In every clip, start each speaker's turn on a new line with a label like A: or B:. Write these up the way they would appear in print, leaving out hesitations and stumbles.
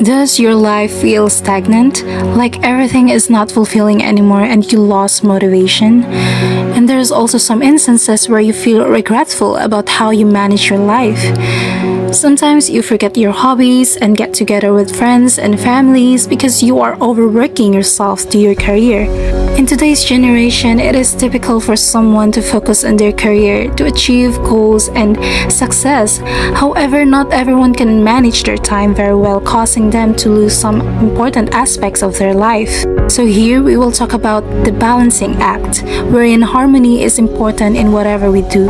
A: Does your life feel stagnant? Like everything is not fulfilling anymore and you lost motivation? And there's also some instances where you feel regretful about how you manage your life. Sometimes you forget your hobbies and get together with friends and families because you are overworking yourself to your career. In today's generation, it is typical for someone to focus on their career to achieve goals and success. However, not everyone can manage their time very well, causing them to lose some important aspects of their life. So here we will talk about the balancing act, wherein harmony is important in whatever we do.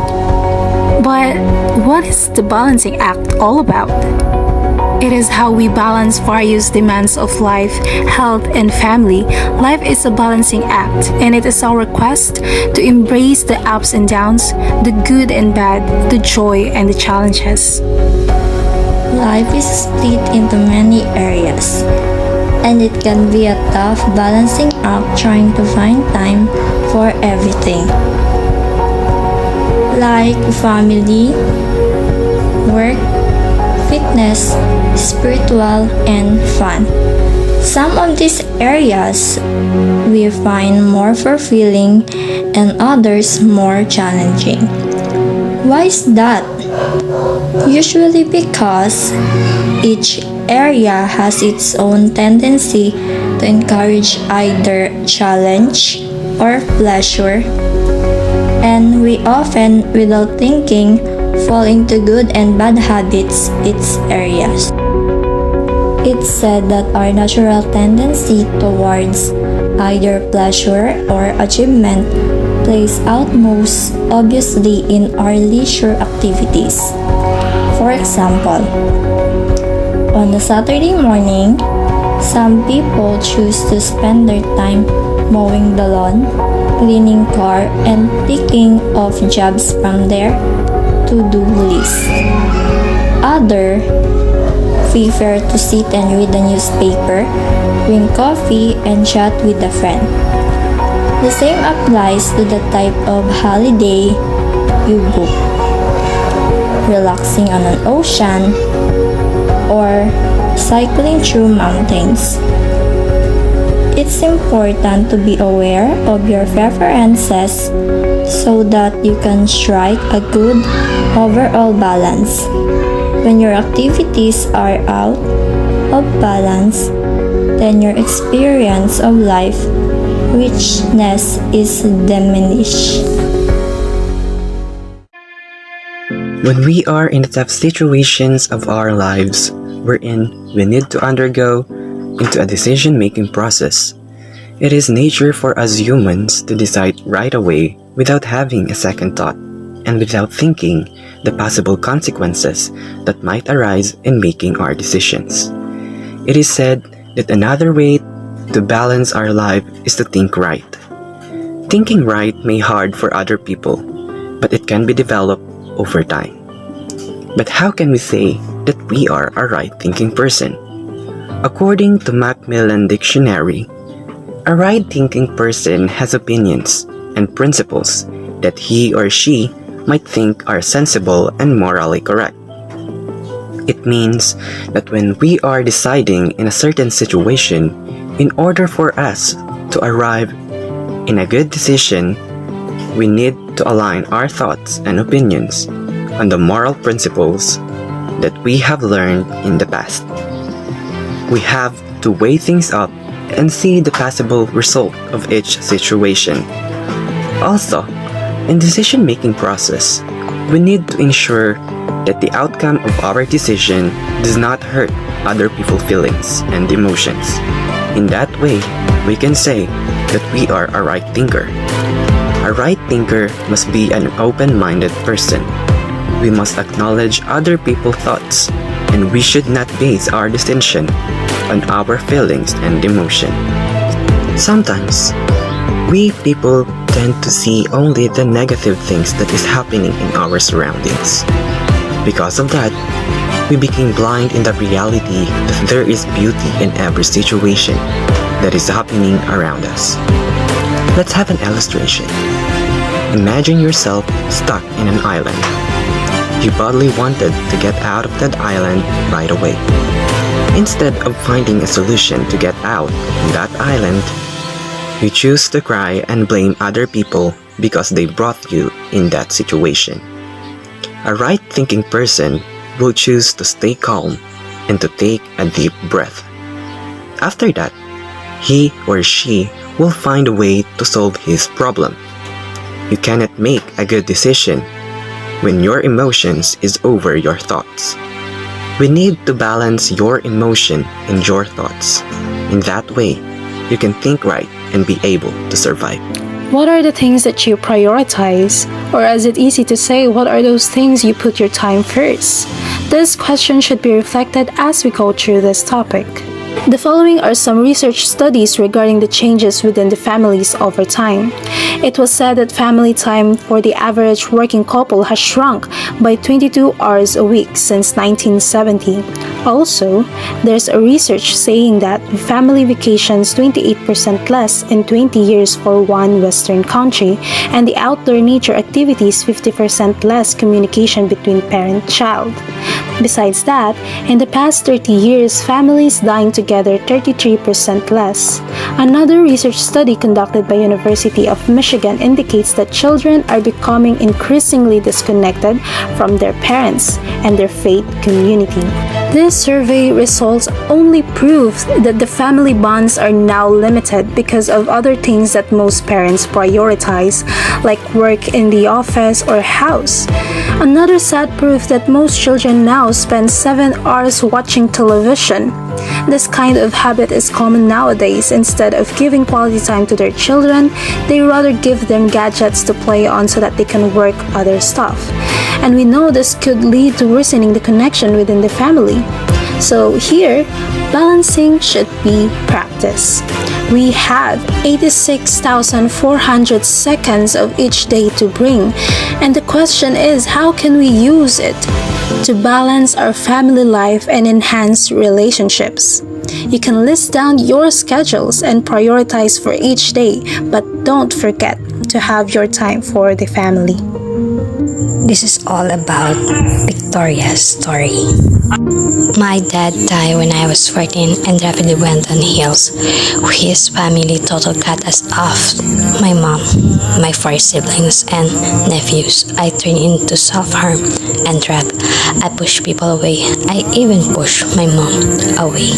A: But what is the balancing act all about? It is how we balance various demands of life, health, and family. Life is a balancing act, and it is our quest to embrace the ups and downs, the good and bad, the joy and the challenges.
B: Life is split into many areas, and it can be a tough balancing act trying to find time for everything. Like family, work, fitness, spiritual, and fun. Some of these areas we find more fulfilling and others more challenging. Why is that? Usually because each area has its own tendency to encourage either challenge or pleasure, and we often, without thinking, fall into good and bad habits its areas. It's said that our natural tendency towards either pleasure or achievement plays out most obviously in our leisure activities. For example, on a Saturday morning, some people choose to spend their time mowing the lawn, cleaning car, and ticking off jobs from their to-do list. Others prefer to sit and read a newspaper, drink coffee, and chat with a friend. The same applies to the type of holiday you book: relaxing on an ocean or cycling through mountains. It's important to be aware of your preferences so that you can strike a good overall balance. When your activities are out of balance, then your experience of life richness is diminished.
C: When we are in the tough situations of our lives, wherein we need to undergo into a decision-making process, it is nature for us humans to decide right away without having a second thought and without thinking the possible consequences that might arise in making our decisions. It is said that another way to balance our life is to think right. Thinking right may be hard for other people, but it can be developed over time. But how can we say that we are a right-thinking person? According to Macmillan Dictionary, a right-thinking person has opinions and principles that he or she might think are sensible and morally correct. It means that when we are deciding in a certain situation, in order for us to arrive in a good decision, we need to align our thoughts and opinions on the moral principles that we have learned in the past. We have to weigh things up and see the possible result of each situation. Also, in decision-making process, we need to ensure that the outcome of our decision does not hurt other people's feelings and emotions. In that way, we can say that we are a right thinker. A right thinker must be an open-minded person. We must acknowledge other people's thoughts, and we should not base our decision on our feelings and emotion. Sometimes, we people tend to see only the negative things that is happening in our surroundings. Because of that, we became blind in the reality that there is beauty in every situation that is happening around us. Let's have an illustration. Imagine yourself stuck in an island. You badly wanted to get out of that island right away. Instead of finding a solution to get out on that island, you choose to cry and blame other people because they brought you in that situation. A right-thinking person will choose to stay calm and to take a deep breath. After that, he or she will find a way to solve his problem. You cannot make a good decision when your emotions is over your thoughts. We need to balance your emotion and your thoughts. In that way, you can think right and be able to survive.
A: What are the things that you prioritize? Or is it easy to say, what are those things you put your time first? This question should be reflected as we go through this topic. The following are some research studies regarding the changes within the families over time. It was said that family time for the average working couple has shrunk by 22 hours a week since 1970. Also, there's a research saying that family vacations 28% less in 20 years for one Western country, and the outdoor nature activities 50% less communication between parent-child. Besides that, in the past 30 years, families dying together 33% less. Another research study conducted by University of Michigan indicates that children are becoming increasingly disconnected from their parents and their faith community. This survey results only prove that the family bonds are now limited because of other things that most parents prioritize, like work in the office or house. Another sad proof that most children now spend 7 hours watching television. This kind of habit is common nowadays. Instead of giving quality time to their children, they rather give them gadgets to play on so that they can work other stuff. And we know this could lead to worsening the connection within the family. So here, balancing should be practiced. We have 86,400 seconds of each day to bring, and the question is, how can we use it to balance our family life and enhance relationships? You can list down your schedules and prioritize for each day, but don't forget to have your time for the family.
D: This is all about Victoria's story. My dad died when I was 14 and rapidly went on hills. His family total cut us off. My mom, my 4 siblings, and nephews. I turned into self-harm and trap. I pushed people away. I even pushed my mom away.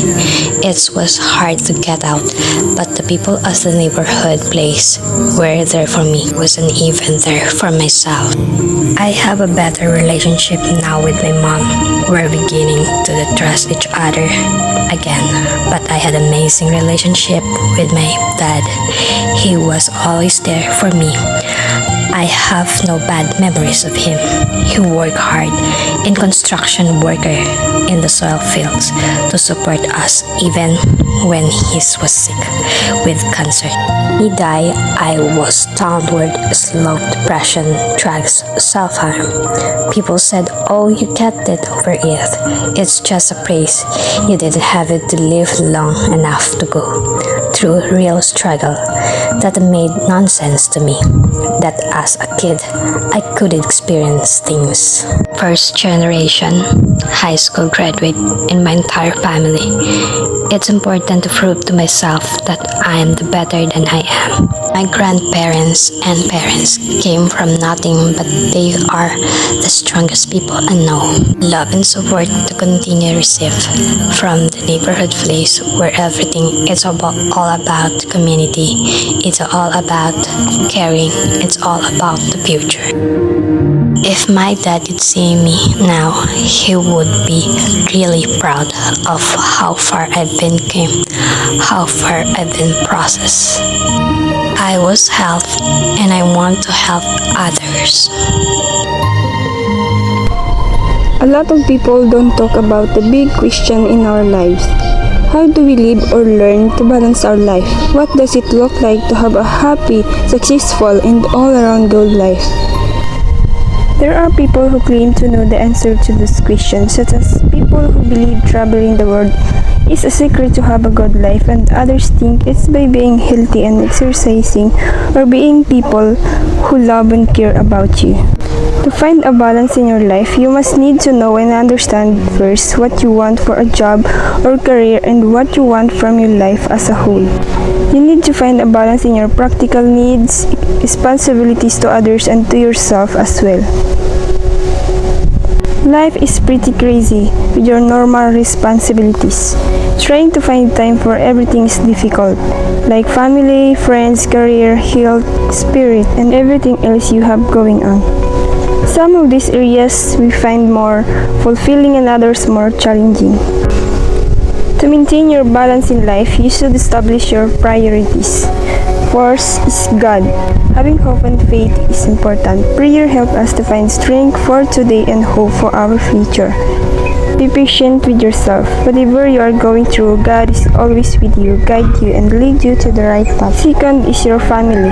D: It was hard to get out, but the people of the neighborhood place were there for me. Wasn't even there for myself. I have a better relationship now with my mom. We're beginning to trust each other again. But I had an amazing relationship with my dad. He was always there for me. I have no bad memories of him. He worked hard in construction worker in the soil fields to support us even when he was sick with cancer. He died. I was downward slope, depression, drugs, self-harm. People said, "Oh, you get it over it. It's just a praise. You didn't have it to live long enough to go through real struggle." That made nonsense to me. That as a kid, I could experience things. First generation, high school graduate in my entire family. It's important to prove to myself that I am the better than I am. My grandparents and parents came from nothing, but they are the strongest people I know. Love and support to continue receive from the neighborhood place where everything is all about community. It's all about caring. It's all about the future. If my dad could see me now, he would be really proud of how far I've been came, how far I've been processed. I was helped and I want to help others.
E: A lot of people don't talk about the big question in our lives. How do we live or learn to balance our life? What does it look like to have a happy, successful, and all-around good life? There are people who claim to know the answer to this question, such as people who believe traveling the world is a secret to have a good life, and others think it's by being healthy and exercising or being people who love and care about you. To find a balance in your life, you must need to know and understand first what you want for a job or career and what you want from your life as a whole. You need to find a balance in your practical needs, responsibilities to others, and to yourself as well. Life is pretty crazy with your normal responsibilities. Trying to find time for everything is difficult, like family, friends, career, health, spirit, and everything else you have going on. Some of these areas we find more fulfilling and others more challenging. To maintain your balance in life, you should establish your priorities. First is God. Having hope and faith is important. Prayer helps us to find strength for today and hope for our future. Be patient with yourself. Whatever you are going through, God is always with you, guide you, and lead you to the right path. Second is your family.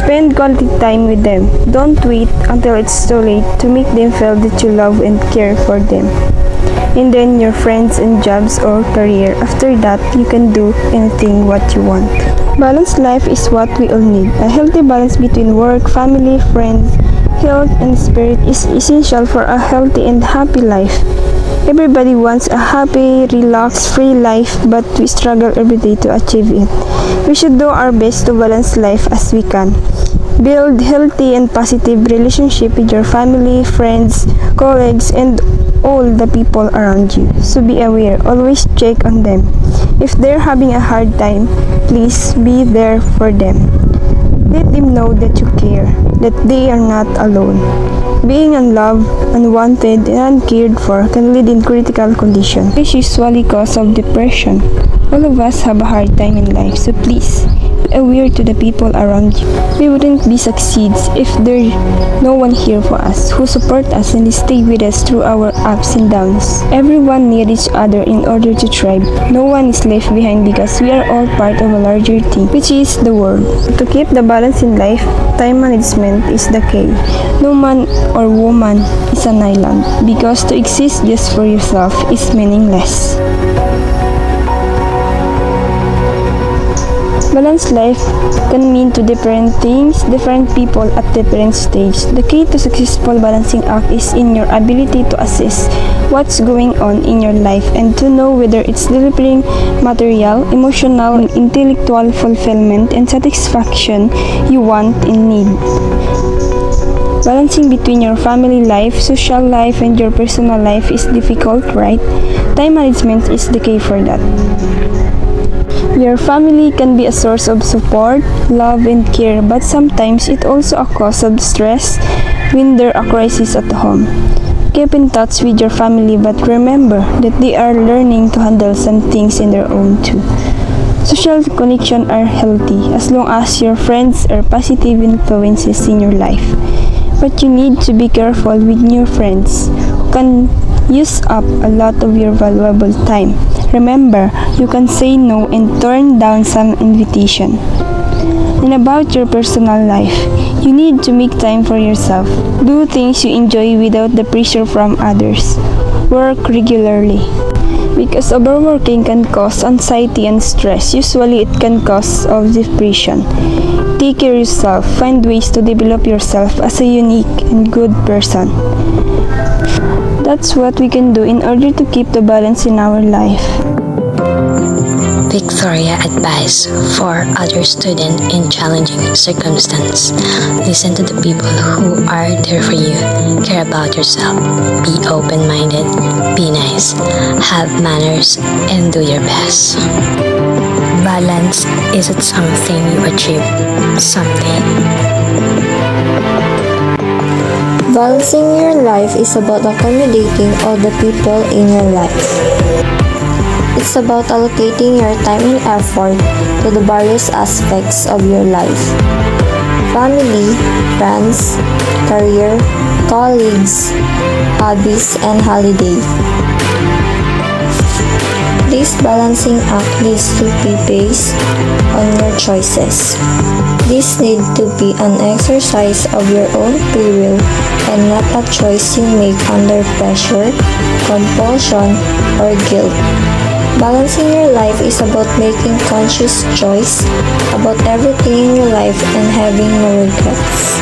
E: Spend quality time with them. Don't wait until it's too late to make them feel that you love and care for them. And then your friends and jobs or career. After that, you can do anything what you want. Balanced life is what we all need. A healthy balance between work, family, friends, health, and spirit is essential for a healthy and happy life. Everybody wants a happy, relaxed, free life, but we struggle every day to achieve it. We should do our best to balance life as we can. Build healthy and positive relationship with your family, friends, colleagues, and all the people around you. So be aware, always check on them. If they're having a hard time, please be there for them. Let them know that you care, that they are not alone. Being unloved, unwanted, and uncared for can lead in critical condition. This is usually cause of depression. All of us have a hard time in life, so please be aware to the people around you. We wouldn't be succeeds if there's no one here for us, who support us and stay with us through our ups and downs. Everyone needs each other in order to thrive. No one is left behind because we are all part of a larger team, which is the world. To keep the balance in life, time management is the key. No man or woman is an island, because to exist just for yourself is meaningless. Balanced life can mean two different things, different people at different stages. The key to successful balancing act is in your ability to assess what's going on in your life and to know whether it's delivering material, emotional, and intellectual fulfillment and satisfaction you want and need. Balancing between your family life, social life, and your personal life is difficult, right? Time management is the key for that. Your family can be a source of support, love, and care, but sometimes it also a cause of stress when there are crises at home. Keep in touch with your family, but remember that they are learning to handle some things in their own too. Social connections are healthy as long as your friends are positive influences in your life. But you need to be careful with new friends who can use up a lot of your valuable time. Remember, you can say no and turn down some invitation. And about your personal life, you need to make time for yourself. Do things you enjoy without the pressure from others. Work regularly. Because overworking can cause anxiety and stress. Usually it can cause of depression. Take care of yourself. Find ways to develop yourself as a unique and good person. That's what we can do in order to keep the balance in our life.
D: Victoria advice for other student in challenging circumstance. Listen to the people who are there for you. Care about yourself. Be open-minded. Be nice. Have manners and do your best. Balance isn't something you achieve someday.
B: Balancing your life is about accommodating all the people in your life. It's about allocating your time and effort to the various aspects of your life. Family, friends, career, colleagues, hobbies, and holiday. This balancing act needs to be based on your choices. This needs to be an exercise of your own free will and not a choice you make under pressure, compulsion, or guilt. Balancing your life is about making conscious choice about everything in your life and having no regrets.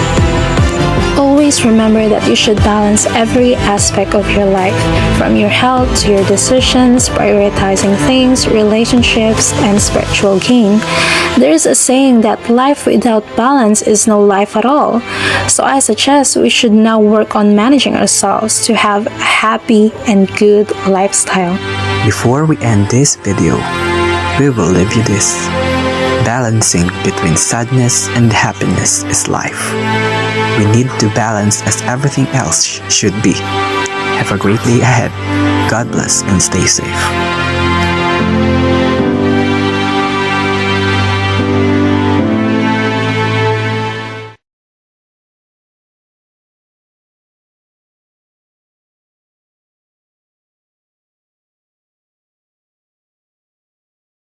A: Always always remember that you should balance every aspect of your life, from your health to your decisions, prioritizing things, relationships, and spiritual gain. There's a saying that life without balance is no life at all. So I suggest we should now work on managing ourselves to have a happy and good lifestyle.
C: Before we end this video, we will leave you this. Balancing between sadness and happiness is life. We need to balance as everything else should be. Have a great day ahead. God bless and stay safe.